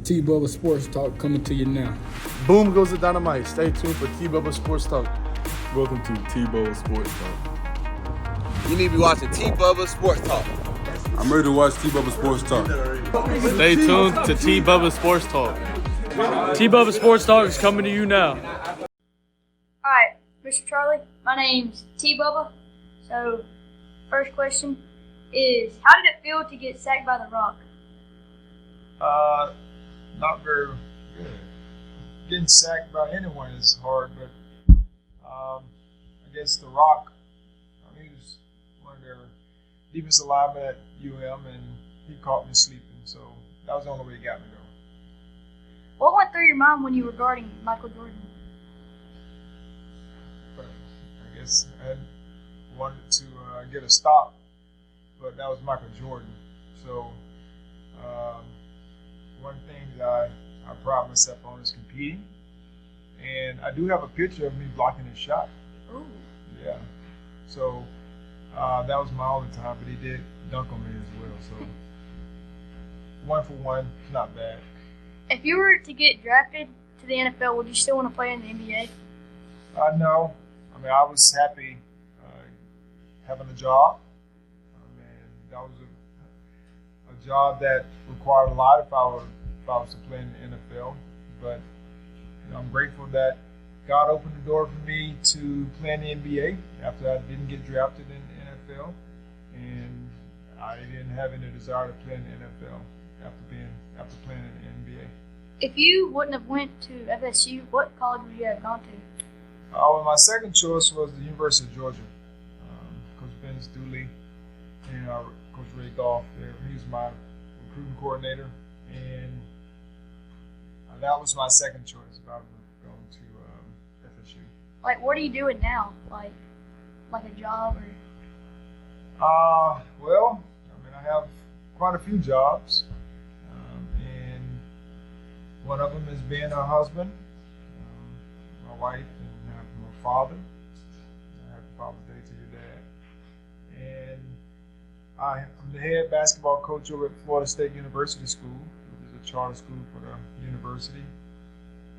T-Bubba Sports Talk coming to you now. Boom goes the dynamite. Stay tuned for T-Bubba Sports Talk. Welcome to T-Bubba Sports Talk. You need to be watching T-Bubba Sports Talk. I'm ready to watch T-Bubba Sports Talk. Stay tuned to T-Bubba Sports Talk. T-Bubba Sports Talk is coming to you now. Alright, Mr. Charlie, my name's T-Bubba. So, first question is, how did it feel to get sacked by The Rock? Not very good. Getting sacked by anyone is hard, but I guess The Rock, he was one of their defensive linemen at UM, and he caught me sleeping, so that was the only way he got me going. What went through your mind when you were guarding Michael Jordan? But I guess I had wanted to get a stop, but that was Michael Jordan. So one thing that I pride myself on is competing, and I do have a picture of me blocking his shot. Ooh. Yeah. So that was my only time, but he did dunk on me as well. So 1 for 1, not bad. If you were to get drafted to the NFL, would you still want to play in the NBA? No. I mean, I was happy having a job. That was a job that required a lot if I was to play in the NFL. But I'm grateful that God opened the door for me to play in the NBA after I didn't get drafted in the NFL, and I didn't have any desire to play in the NFL after playing in the NBA. If you wouldn't have went to FSU, what college would you have gone to? Well, my second choice was the University of Georgia. Coach Vince Dooley and Coach Ray Goff. He was my recruiting coordinator, and that was my second choice if I was going to FSU. Like, what are you doing now? Like a job or? Well, I have quite a few jobs, and one of them is being a husband, my wife, and I'm a father. Happy Father's Day to your dad. And I'm the head basketball coach over at Florida State University School, which is a charter school for the university.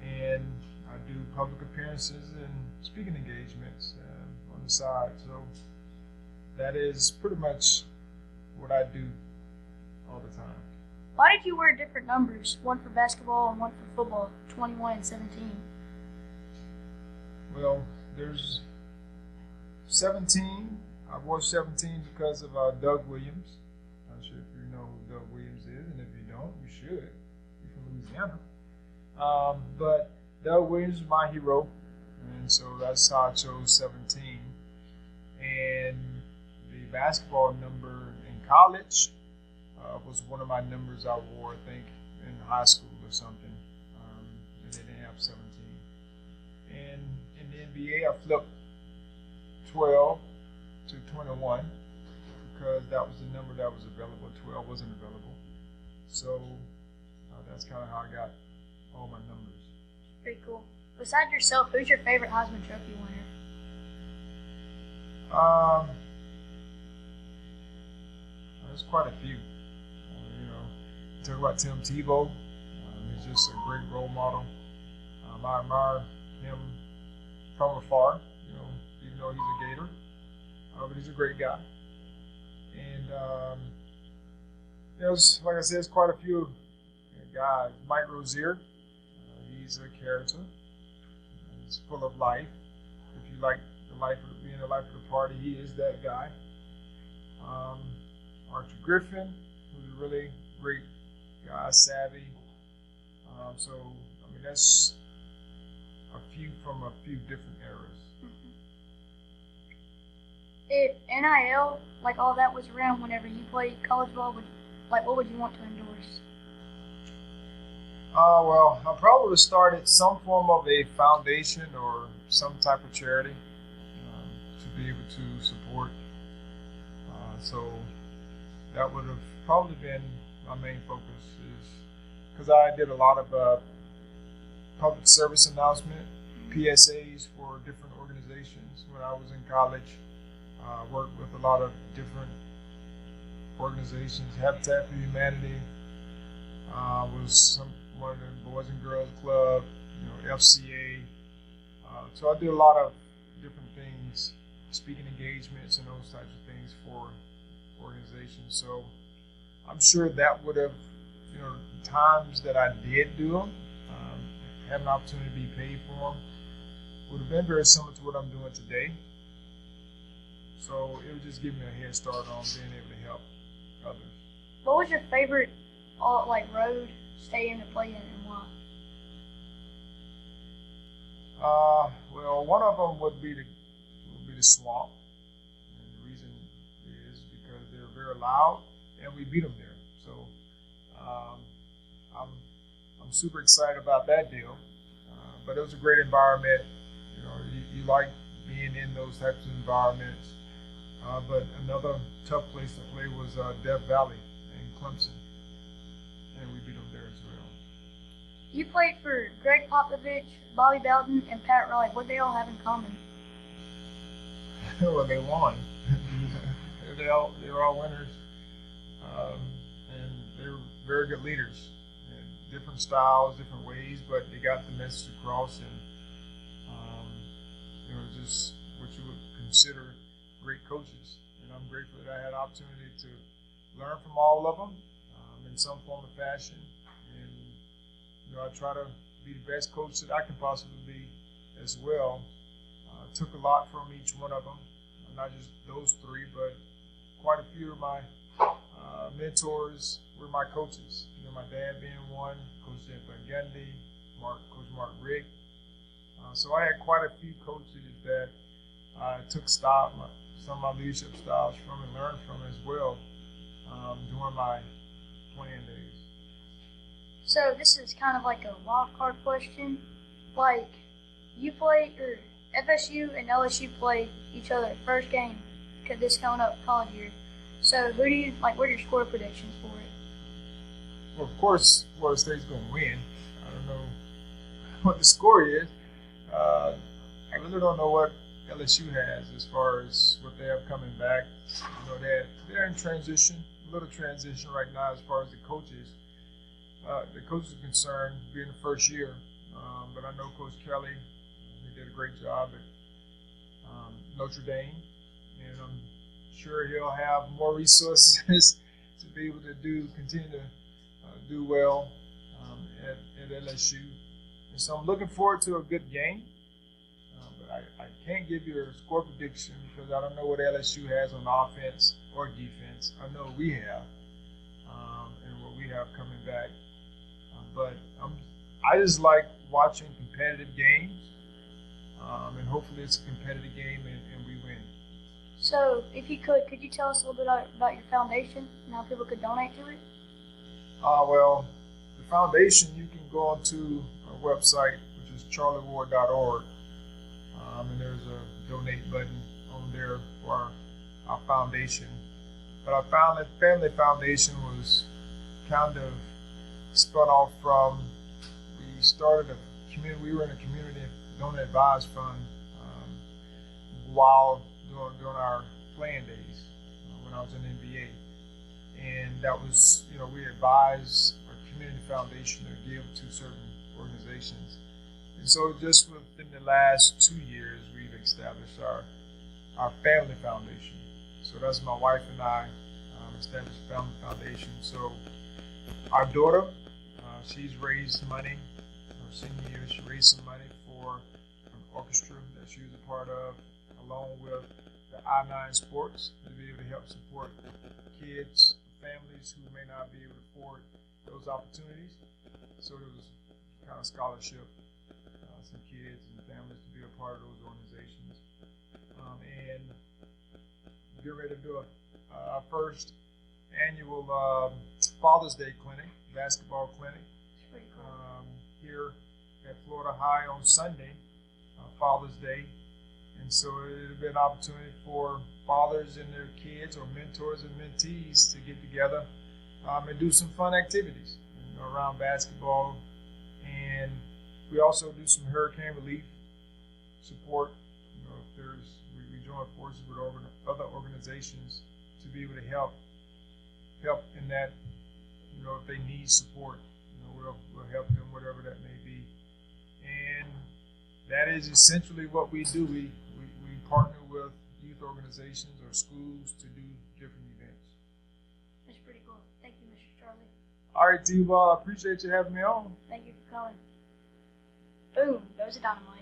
And I do public appearances and speaking engagements on the side. So that is pretty much what I do all the time. Why did you wear different numbers, one for basketball and one for football, 21 and 17? Well, there's 17. I wore 17 because of Doug Williams. I'm not sure if you know who Doug Williams is, and if you don't, you should. You're from Louisiana. But Doug Williams is my hero, and so that's how I chose 17. And the basketball number in college was one of my numbers I wore, I think, in high school or something. And they didn't have 17. And in the NBA, I flipped 12 to 21 because that was the number that was available. 12 wasn't available. So that's kind of how I got all my numbers. Pretty cool. Besides yourself, who's your favorite Heisman Trophy winner? There's quite a few. Talk about Tim Tebow. He's just a great role model. I admire him from afar, even though he's a Gator. But he's a great guy. And there's, like I said, there's quite a few guys. Mike Rozier, he's a character. He's full of life. If you like being the life of the party, he is that guy. Archie Griffin, who's a really great guy, savvy. So, that's a few from a few different eras. If NIL, like all that was around whenever you played college ball, what would you want to endorse? Well, I probably would have started some form of a foundation or some type of charity to be able to support. So that would have probably been my main focus, is because I did a lot of public service announcement, PSAs for different organizations when I was in college. Worked with a lot of different organizations. Habitat for Humanity was one of the Boys and Girls Club, FCA. So I do a lot of different things, speaking engagements and those types of things for organizations. So I'm sure that would have, times that I did do them, have an opportunity to be paid for them, would have been very similar to what I'm doing today. So it would just give me a head start on being able to help others. What was your favorite road stadium to play in and why? Well, one of them would be the Swamp, and the reason is because they're very loud, and we beat them there. So I'm super excited about that deal. But it was a great environment. You like being in those types of environments. But another tough place to play was Death Valley in Clemson, and we beat them there as well. You played for Greg Popovich, Bobby Bowden, and Pat Riley. What do they all have in common? Well, they won. They're all winners, and they were very good leaders. And different styles, different ways, but they got the message across, and just what you would consider great coaches. And I'm grateful that I had the opportunity to learn from all of them in some form or fashion. And I try to be the best coach that I can possibly be as well. Took a lot from each one of them, not just those three, but quite a few of my mentors were my coaches. My dad being one, Coach Jeff Gundy, Coach Mark Rick. So I had quite a few coaches that I took some of my leadership styles from and learned from as well during my playing days. So this is kind of like a wild card question. Like, you play, or FSU and LSU play each other first game because this coming up college year. So who do you what are your score predictions for it? Well, of course, Florida State's going to win. I don't know what the score is. I really don't know what LSU has as far as what they have coming back. They're in transition, a little transition right now as far as the coaches. The coaches are concerned, being the first year. But I know Coach Kelly, he did a great job at Notre Dame, and I'm sure he'll have more resources to be able to continue to do well at LSU. And so I'm looking forward to a good game. But I can't give you a score prediction because I don't know what LSU has on offense or defense. I know we have, and what we have coming back. But I just like watching competitive games, and hopefully it's a competitive game and we win. So if you could you tell us a little bit about your foundation and how people could donate to it? Well, the foundation, you can go onto our website, which is charlieward.org, and there's a donate button on there for our foundation. But I found that Family Foundation was kind of spun off from, we started a community, we were in a community donor advised fund while during our playing days when I was in the NBA. And that was, we advise our community foundation to give to certain organizations. And so just within the last 2 years, we've established our family foundation. So that's my wife and I established a family foundation. So our daughter, she's raised money, her senior year, she raised some money for an orchestra that she was a part of, along with the I-9 Sports, to be able to help support kids, families who may not be able to afford those opportunities. So there was kind of scholarship, some kids and families to be a part of those organizations. And get ready to do our first annual Father's Day clinic, basketball clinic, here at Florida High on Sunday, Father's Day. And so it'll be an opportunity for fathers and their kids or mentors and mentees to get together and do some fun activities around basketball. And we also do some hurricane relief support. If we join forces with other organizations to be able to help in that, if they need support. We we'll help them, whatever that may be. And that is essentially what we do. We partner with youth organizations or schools to do different events. That's pretty cool. Thank you, Mr. Charlie. All right, T-Ball, I appreciate you having me on. Thank you for calling. Boom, goes the dynamite.